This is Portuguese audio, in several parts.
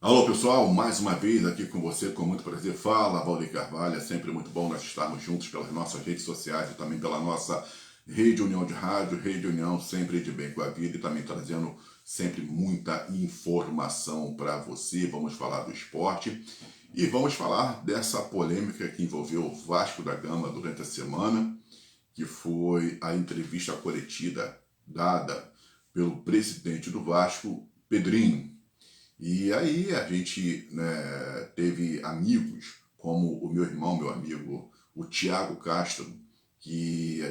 Alô pessoal, mais uma vez aqui com você, com muito prazer. Fala, Valdir Carvalho, é sempre muito bom nós estarmos juntos pelas nossas redes sociais e também pela nossa Rede União de Rádio, Rede União sempre de bem com a vida e também trazendo sempre muita informação para você. Vamos falar do esporte e vamos falar dessa polêmica que envolveu o Vasco da Gama durante a semana, que foi a entrevista coletiva dada pelo presidente do Vasco, Pedrinho. E aí a gente, né, teve amigos, como o meu irmão, meu amigo, o Tiago Castro, que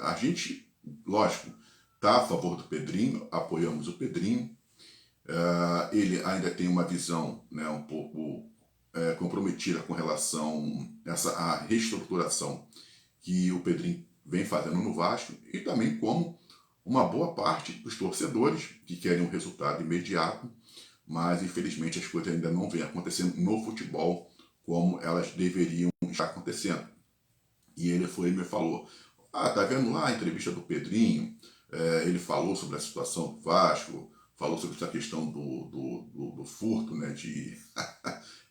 a gente, lógico, está a favor do Pedrinho, apoiamos o Pedrinho. Ele ainda tem uma visão, né, um pouco comprometida com relação a a reestruturação que o Pedrinho vem fazendo no Vasco e também como uma boa parte dos torcedores que querem um resultado imediato, mas infelizmente as coisas ainda não vêm acontecendo no futebol como elas deveriam estar acontecendo. E ele foi e me falou, tá vendo lá a entrevista do Pedrinho, ele falou sobre a situação do Vasco, falou sobre essa questão do furto, né, de...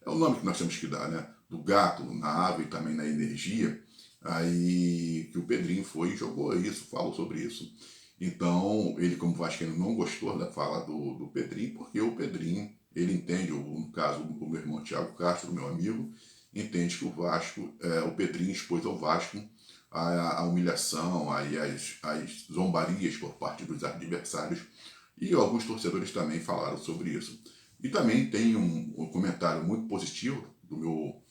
é o nome que nós temos que dar, né, do gato na água e também na energia, aí que o Pedrinho foi e jogou isso, falou sobre isso. Então, ele como vascaíno não gostou da fala do Pedrinho, porque o Pedrinho, ele entende, no caso, o meu irmão Thiago Castro, meu amigo, entende que o Vasco, o Pedrinho expôs ao Vasco a humilhação, aí as zombarias por parte dos adversários, e alguns torcedores também falaram sobre isso. E também tem um comentário muito positivo do meu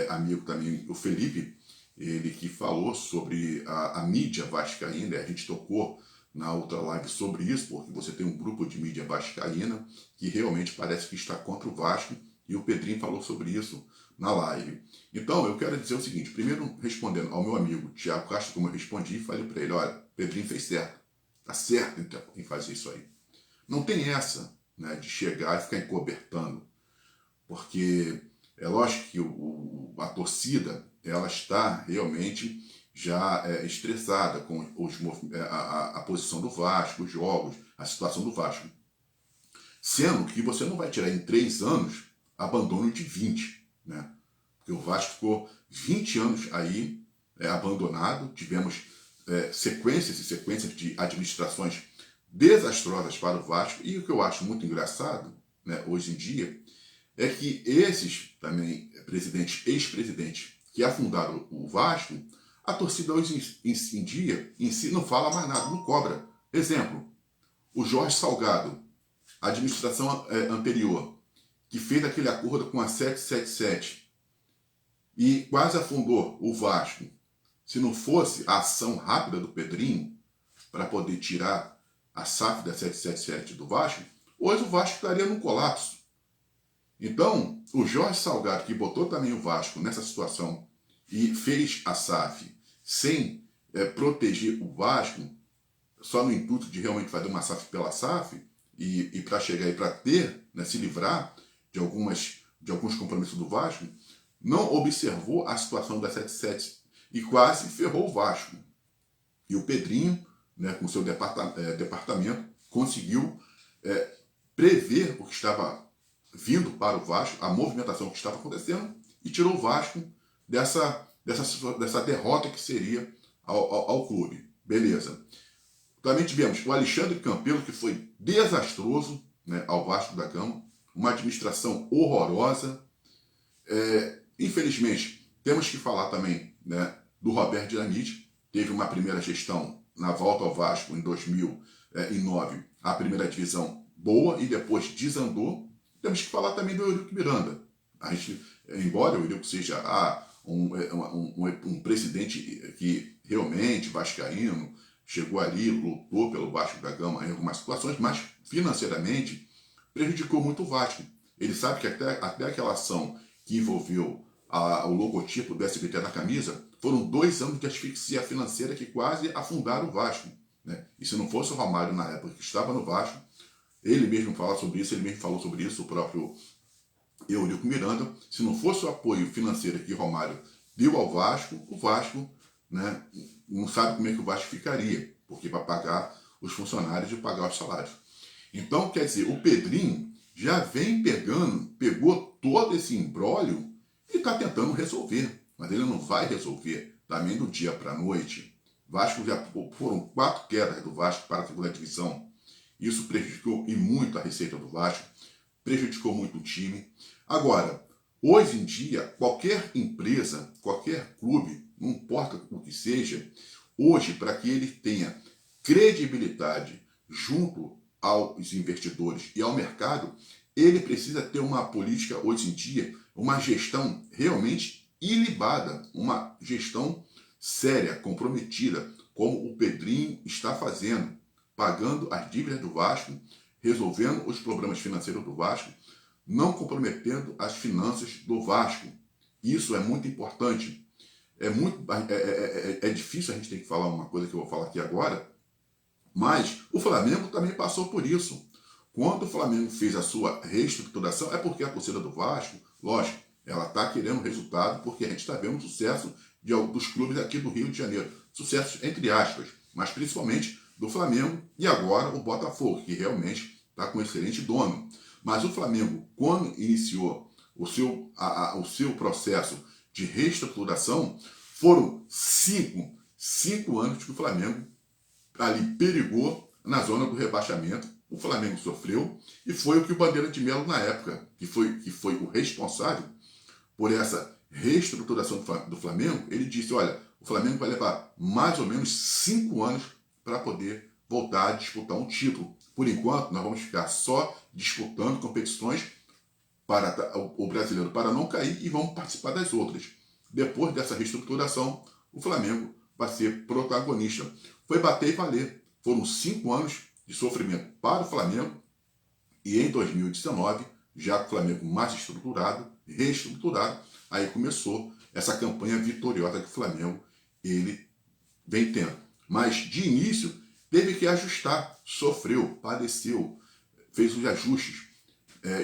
amigo também, o Felipe, ele que falou sobre a mídia vascaína, a gente tocou na outra live sobre isso, porque você tem um grupo de mídia vascaína que realmente parece que está contra o Vasco, e o Pedrinho falou sobre isso na live. Então, eu quero dizer o seguinte, primeiro respondendo ao meu amigo Tiago Castro, como eu respondi, falei para ele, olha, Pedrinho fez certo, tá certo em fazer isso aí. Não tem essa, né, de chegar e ficar encobertando, porque é lógico que a torcida ela está realmente já estressada com a posição do Vasco, os jogos, a situação do Vasco. Sendo que você não vai tirar em 3 anos abandono de 20, né? Porque o Vasco ficou 20 anos aí abandonado, tivemos sequências e sequências de administrações desastrosas para o Vasco, e o que eu acho muito engraçado, né, hoje em dia, é que esses também presidentes, ex-presidentes que afundaram o Vasco, a torcida hoje em dia em si não fala mais nada, não cobra. Exemplo, o Jorge Salgado, a administração anterior, que fez aquele acordo com a 777 e quase afundou o Vasco. Se não fosse a ação rápida do Pedrinho para poder tirar a SAF da 777 do Vasco, hoje o Vasco estaria num colapso. Então, o Jorge Salgado, que botou também o Vasco nessa situação e fez a SAF sem proteger o Vasco, só no intuito de realmente fazer uma SAF pela SAF, e para chegar e para ter, né, se livrar de alguns compromissos do Vasco, não observou a situação da 77 e quase ferrou o Vasco. E o Pedrinho, né, com seu departamento, conseguiu prever o que estava vindo para o Vasco, a movimentação que estava acontecendo, e tirou o Vasco dessa derrota que seria ao clube. Beleza. Também tivemos o Alexandre Campelo, que foi desastroso, né, ao Vasco da Gama, uma administração horrorosa. Infelizmente, temos que falar também, né, do Roberto Dinamite, teve uma primeira gestão na volta ao Vasco em 2009, a primeira divisão boa, e depois desandou. Temos que falar também do Eurico Miranda. A gente, embora o Eurico seja um presidente que realmente vascaíno, chegou ali, lutou pelo Vasco da Gama em algumas situações, mas financeiramente prejudicou muito o Vasco. Ele sabe que até aquela ação que envolveu o logotipo do SBT na camisa, foram 2 anos de asfixia financeira que quase afundaram o Vasco, né? E se não fosse o Romário na época que estava no Vasco, ele mesmo fala sobre isso, ele mesmo falou sobre isso, o próprio Eurico Miranda, se não fosse o apoio financeiro que Romário deu ao Vasco, o Vasco, né, não sabe como é que o Vasco ficaria, porque para pagar os funcionários e pagar os salários. Então, quer dizer, o Pedrinho já vem pegou todo esse imbróglio e está tentando resolver. Mas ele não vai resolver também do dia para a noite. Vasco já foram 4 quedas do Vasco para a segunda divisão. Isso prejudicou e muito a receita do Vasco, prejudicou muito o time. Agora, hoje em dia, qualquer empresa, qualquer clube, não importa o que seja, hoje, para que ele tenha credibilidade junto aos investidores e ao mercado, ele precisa ter uma política, hoje em dia, uma gestão realmente ilibada, uma gestão séria, comprometida, como o Pedrinho está fazendo, pagando as dívidas do Vasco, resolvendo os problemas financeiros do Vasco, não comprometendo as finanças do Vasco. Isso é muito importante. É difícil a gente ter que falar uma coisa que eu vou falar aqui agora, mas o Flamengo também passou por isso. Quando o Flamengo fez a sua reestruturação, é porque a torcida do Vasco, lógico, ela está querendo resultado, porque a gente está vendo o sucesso dos clubes aqui do Rio de Janeiro. Sucesso entre aspas, mas principalmente do Flamengo e agora o Botafogo, que realmente está com um excelente dono. Mas o Flamengo, quando iniciou o seu processo de reestruturação, foram 5 anos que o Flamengo ali perigou na zona do rebaixamento. O Flamengo sofreu e foi o que o Bandeira de Melo, na época, que foi o responsável por essa reestruturação do Flamengo, ele disse, olha, o Flamengo vai levar mais ou menos 5 anos para poder voltar a disputar um título. Por enquanto, nós vamos ficar só disputando competições para o brasileiro para não cair e vamos participar das outras. Depois dessa reestruturação, o Flamengo vai ser protagonista. Foi bater e valer. Foram 5 anos de sofrimento para o Flamengo e em 2019, já com o Flamengo mais estruturado, reestruturado, aí começou essa campanha vitoriosa que o Flamengo ele vem tendo. Mas de início teve que ajustar, sofreu, padeceu, fez os ajustes,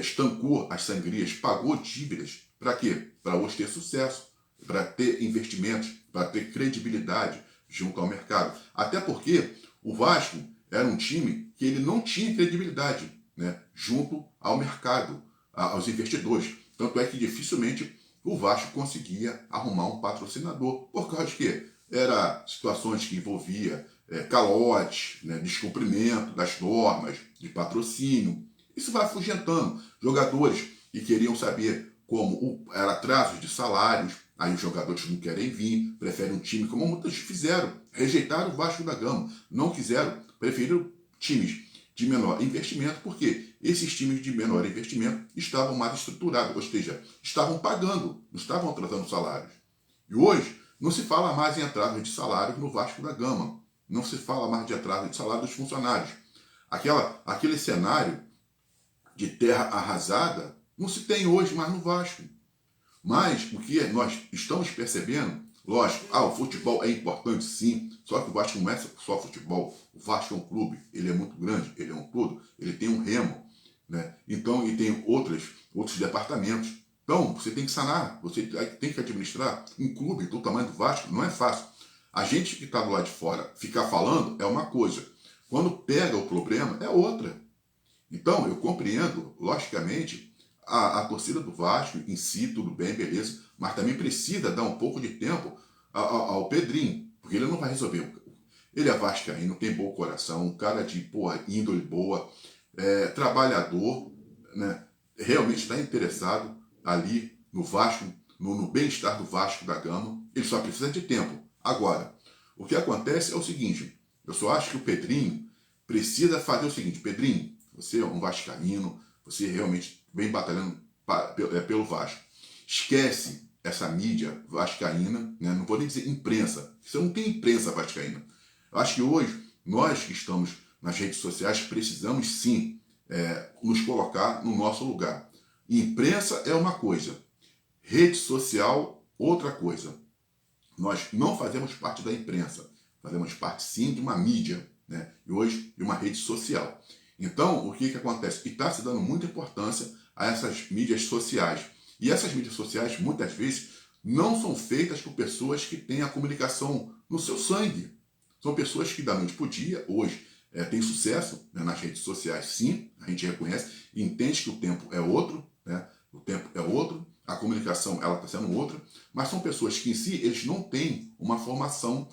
estancou as sangrias, pagou dívidas. Para quê? Para hoje ter sucesso, para ter investimentos, para ter credibilidade junto ao mercado. Até porque o Vasco era um time que ele não tinha credibilidade, né, junto ao mercado, aos investidores. Tanto é que dificilmente o Vasco conseguia arrumar um patrocinador. Por causa de quê? Era situações que envolvia calote, né, descumprimento das normas de patrocínio. Isso vai afugentando. Jogadores que queriam saber como era atrasos de salários, aí os jogadores não querem vir, preferem um time, como muitos fizeram, rejeitaram o Vasco da Gama, não quiseram, preferiram times de menor investimento, porque esses times de menor investimento estavam mais estruturados, ou seja, estavam pagando, não estavam atrasando salários. E hoje não se fala mais em atraso de salário no Vasco da Gama, não se fala mais de atraso de salário dos funcionários. Aquele cenário de terra arrasada não se tem hoje mais no Vasco. Mas o que nós estamos percebendo, lógico, o futebol é importante sim, só que o Vasco não é só futebol. O Vasco é um clube, ele é muito grande, ele é um todo, ele tem um remo, né? Então, e tem outros departamentos. Então, você tem que sanar, você tem que administrar um clube do tamanho do Vasco, não é fácil. A gente que está do lado de fora ficar falando é uma coisa, quando pega o problema é outra. Então, eu compreendo, logicamente, a torcida do Vasco em si, tudo bem, beleza, mas também precisa dar um pouco de tempo ao Pedrinho, porque ele não vai resolver. Ele é vascaíno, tem bom coração, um cara de índole boa, trabalhador, né, realmente está interessado ali no Vasco, no bem-estar do Vasco da Gama, ele só precisa de tempo. Agora, o que acontece é o seguinte, eu só acho que o Pedrinho precisa fazer o seguinte, Pedrinho, você é um vascaíno, você realmente vem batalhando pelo Vasco. Esquece essa mídia vascaína, né? Não vou nem dizer imprensa, você não tem imprensa vascaína. Eu acho que hoje, nós que estamos nas redes sociais, precisamos sim nos colocar no nosso lugar. Imprensa é uma coisa, rede social outra coisa. Nós não fazemos parte da imprensa, fazemos parte sim de uma mídia, né? E hoje de uma rede social. Então, o que acontece? E está se dando muita importância a essas mídias sociais. E essas mídias sociais, muitas vezes, não são feitas por pessoas que têm a comunicação no seu sangue. São pessoas que, da noite para o dia, hoje, tem sucesso, né, nas redes sociais, sim, a gente reconhece e entende que o tempo é outro, né? O tempo é outro, a comunicação ela está sendo outra, mas são pessoas que em si eles não têm uma formação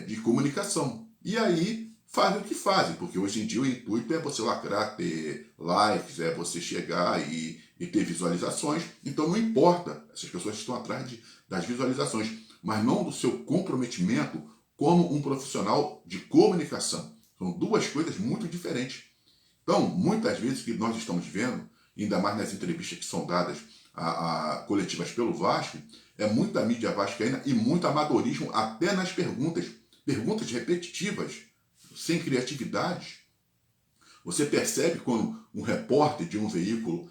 de comunicação. E aí fazem o que fazem, porque hoje em dia o intuito é você lacrar, ter likes, é você chegar e ter visualizações. Então não importa, essas pessoas estão atrás das visualizações, mas não do seu comprometimento como um profissional de comunicação. São duas coisas muito diferentes. Então, muitas vezes o que nós estamos vendo, ainda mais nas entrevistas que são dadas a coletivas pelo Vasco, é muita mídia vascaína e muito amadorismo até nas perguntas. Perguntas repetitivas, sem criatividade. Você percebe quando um repórter de um veículo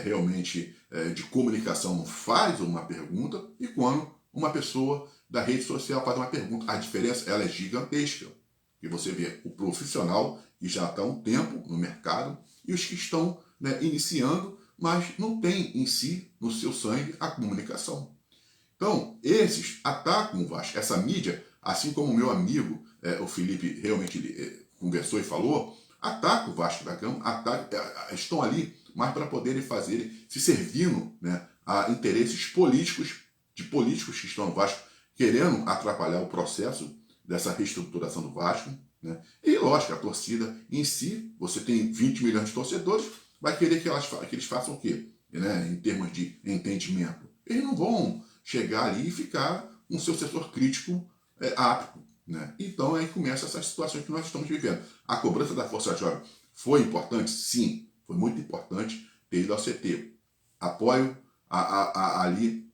realmente de comunicação faz uma pergunta e quando uma pessoa da rede social faz uma pergunta. A diferença ela é gigantesca. E você vê o profissional que já está há um tempo no mercado e os que estão, né, iniciando, mas não tem em si, no seu sangue, a comunicação. Então, esses atacam o Vasco. Essa mídia, assim como o meu amigo, o Felipe, realmente conversou e falou, ataca o Vasco da Gama, estão ali mais para poderem fazer, se servindo, né, a interesses políticos, de políticos que estão no Vasco, querendo atrapalhar o processo dessa reestruturação do Vasco, né? E lógico, a torcida em si, você tem 20 milhões de torcedores, vai querer que eles façam o quê? Né? Em termos de entendimento. Eles não vão chegar ali e ficar com o seu setor crítico apto. Né? Então aí começa essa situação que nós estamos vivendo. A cobrança da Força Jovem foi importante? Sim, foi muito importante ter ido ao CT. Apoio ali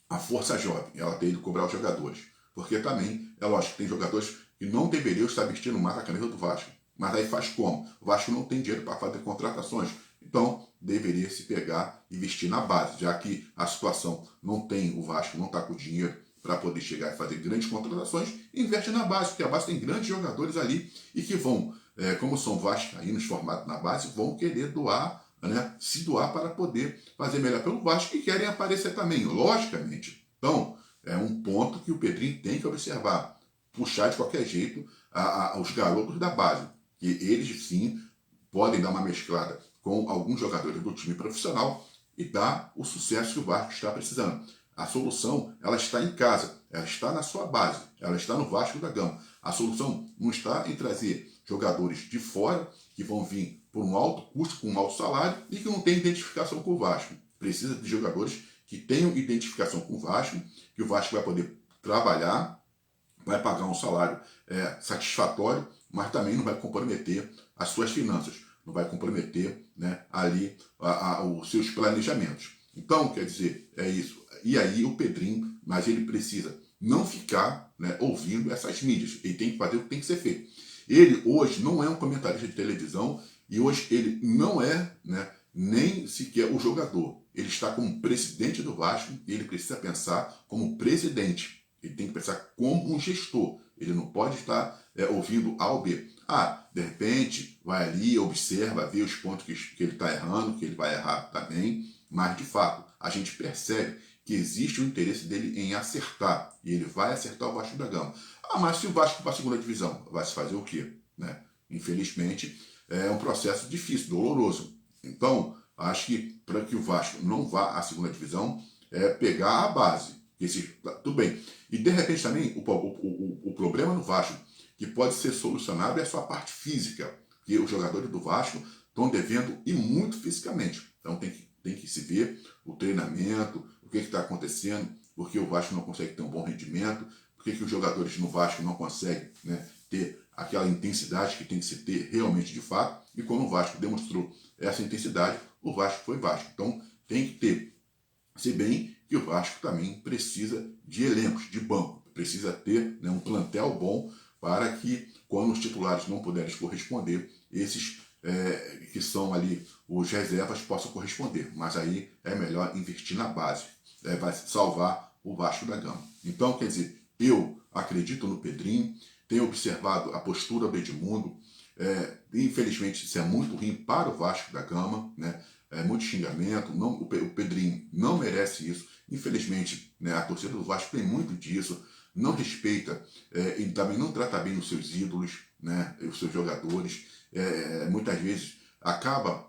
a Força Jovem, ela ter ido cobrar os jogadores. Porque também, é lógico, tem jogadores que não deveriam estar vestindo mais a camisa do Vasco. Mas aí faz como? O Vasco não tem dinheiro para fazer contratações. Então, deveria se pegar e vestir na base, já que a situação não tem, o Vasco não está com dinheiro para poder chegar e fazer grandes contratações, investe na base, porque a base tem grandes jogadores ali e que vão, como são vascaínos formados na base, vão querer doar, né, se doar para poder fazer melhor pelo Vasco e querem aparecer também, logicamente. Então, é um ponto que o Pedrinho tem que observar. Puxar de qualquer jeito os garotos da base, que eles sim podem dar uma mesclada com alguns jogadores do time profissional e dar o sucesso que o Vasco está precisando. A solução, ela está em casa, ela está na sua base, ela está no Vasco da Gama. A solução não está em trazer jogadores de fora que vão vir por um alto custo, com um alto salário e que não têm identificação com o Vasco. Precisa de jogadores que tenham identificação com o Vasco, que o Vasco vai poder trabalhar, vai pagar um salário satisfatório, mas também não vai comprometer as suas finanças, não vai comprometer, né, ali os seus planejamentos. Então, quer dizer, é isso. E aí o Pedrinho, mas ele precisa não ficar, né, ouvindo essas mídias. Ele tem que fazer o que tem que ser feito. Ele hoje não é um comentarista de televisão e hoje ele não é, né, nem sequer o jogador. Ele está como presidente do Vasco e ele precisa pensar como presidente. Ele tem que pensar como um gestor. Ele não pode estar ouvindo A ou B. De repente, vai ali, observa, vê os pontos que ele está errando, que ele vai errar também. Mas, de fato, a gente percebe que existe o interesse dele em acertar. E ele vai acertar o Vasco da Gama. Mas se o Vasco para a segunda divisão, vai se fazer o quê? Né? Infelizmente, é um processo difícil, doloroso. Então, acho que para que o Vasco não vá à segunda divisão, é pegar a base. Tudo bem. E de repente também o problema no Vasco que pode ser solucionado é a sua parte física, que os jogadores do Vasco estão devendo e muito fisicamente. Então tem que se ver o treinamento, o que está acontecendo, porque o Vasco não consegue ter um bom rendimento, porque os jogadores no Vasco não conseguem, né, ter aquela intensidade que tem que se ter realmente de fato, e quando o Vasco demonstrou essa intensidade, o Vasco foi Vasco. Então tem que ter, se bem que o Vasco também precisa de elencos, de banco, precisa ter, né, um plantel bom para que, quando os titulares não puderem corresponder, esses que são ali os reservas possam corresponder. Mas aí é melhor investir na base, vai salvar o Vasco da Gama. Então, quer dizer, eu acredito no Pedrinho, tenho observado a postura do Edmundo, infelizmente isso é muito ruim para o Vasco da Gama, né? Muito xingamento, o Pedrinho não merece isso. Infelizmente, né, a torcida do Vasco tem muito disso, não respeita e também não trata bem os seus ídolos, né, os seus jogadores, muitas vezes acaba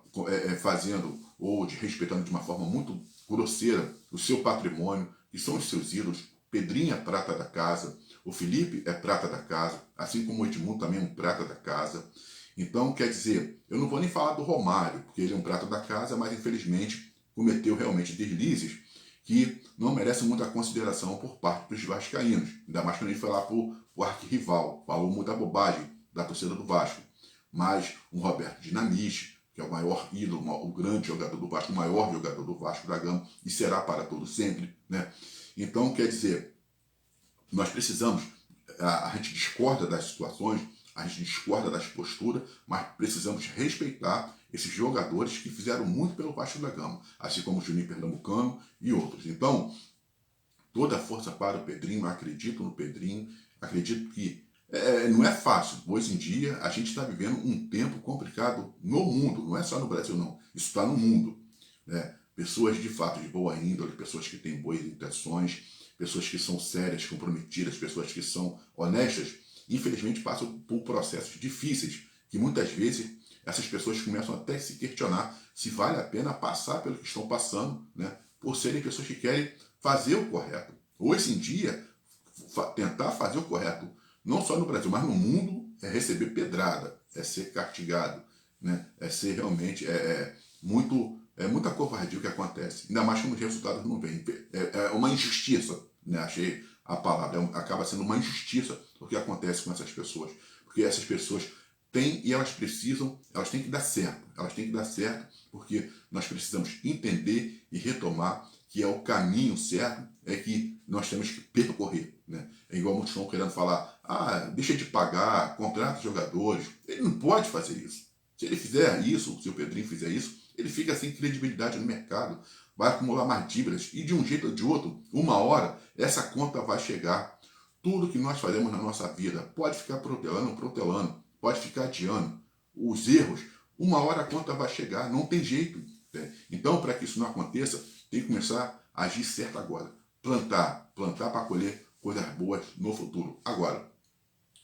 fazendo ou desrespeitando de uma forma muito grosseira o seu patrimônio, que são os seus ídolos. Pedrinho é prata da casa, o Felipe é prata da casa, assim como o Edmundo também é um prata da casa. Então, quer dizer, eu não vou nem falar do Romário, porque ele é um prata da casa, mas infelizmente cometeu realmente deslizes que não merecem muita consideração por parte dos vascaínos. Ainda mais quando ele foi lá para o arquirrival, falou muita bobagem da torcida do Vasco. Mas um Roberto Dinamite, que é o maior ídolo, o grande jogador do Vasco, o maior jogador do Vasco da Gama, e será para todo sempre, né? Então, quer dizer, nós precisamos, a gente discorda das situações, a gente discorda das posturas, mas precisamos respeitar esses jogadores que fizeram muito pelo Vasco da Gama, assim como o Juninho Pernambucano e outros. Então, toda a força para o Pedrinho, acredito no Pedrinho, acredito que não é fácil. Hoje em dia, a gente está vivendo um tempo complicado no mundo, não é só no Brasil, não. Isso está no mundo, né? Pessoas de fato de boa índole, pessoas que têm boas intenções, pessoas que são sérias, comprometidas, pessoas que são honestas, infelizmente passam por processos difíceis, que muitas vezes essas pessoas começam até a se questionar se vale a pena passar pelo que estão passando, né? Por serem pessoas que querem fazer o correto. Hoje em dia, tentar fazer o correto, não só no Brasil, mas no mundo, é receber pedrada, é ser castigado, né? É ser realmente muita covardia o que acontece. Ainda mais quando os resultados não vêm. É uma injustiça, né? Achei a palavra. Acaba sendo uma injustiça o que acontece com essas pessoas. Porque essas pessoas têm e elas têm que dar certo. Elas têm que dar certo porque nós precisamos entender e retomar que é o caminho certo, é que nós temos que percorrer, né? É igual muitos estão querendo falar, deixa de pagar, contrata jogadores. Ele não pode fazer isso. Se ele fizer isso, se o Pedrinho fizer isso, ele fica sem credibilidade no mercado, vai acumular mais dívidas e de um jeito ou de outro, uma hora, essa conta vai chegar. Tudo que nós fazemos na nossa vida pode ficar protelando, pode ficar adiando. Os erros, uma hora a conta vai chegar, não tem jeito. Né? Então, para que isso não aconteça, tem que começar a agir certo agora. Plantar para colher coisas boas no futuro. Agora,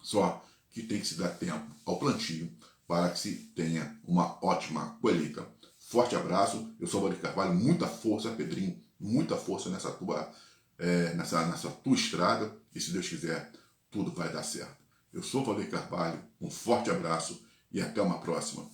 só que tem que se dar tempo ao plantio para que se tenha uma ótima colheita. Forte abraço, eu sou o Valdir Carvalho, muita força, Pedrinho, muita força nessa tua estrada, e se Deus quiser, tudo vai dar certo. Eu sou o Valdir Carvalho, um forte abraço e até uma próxima.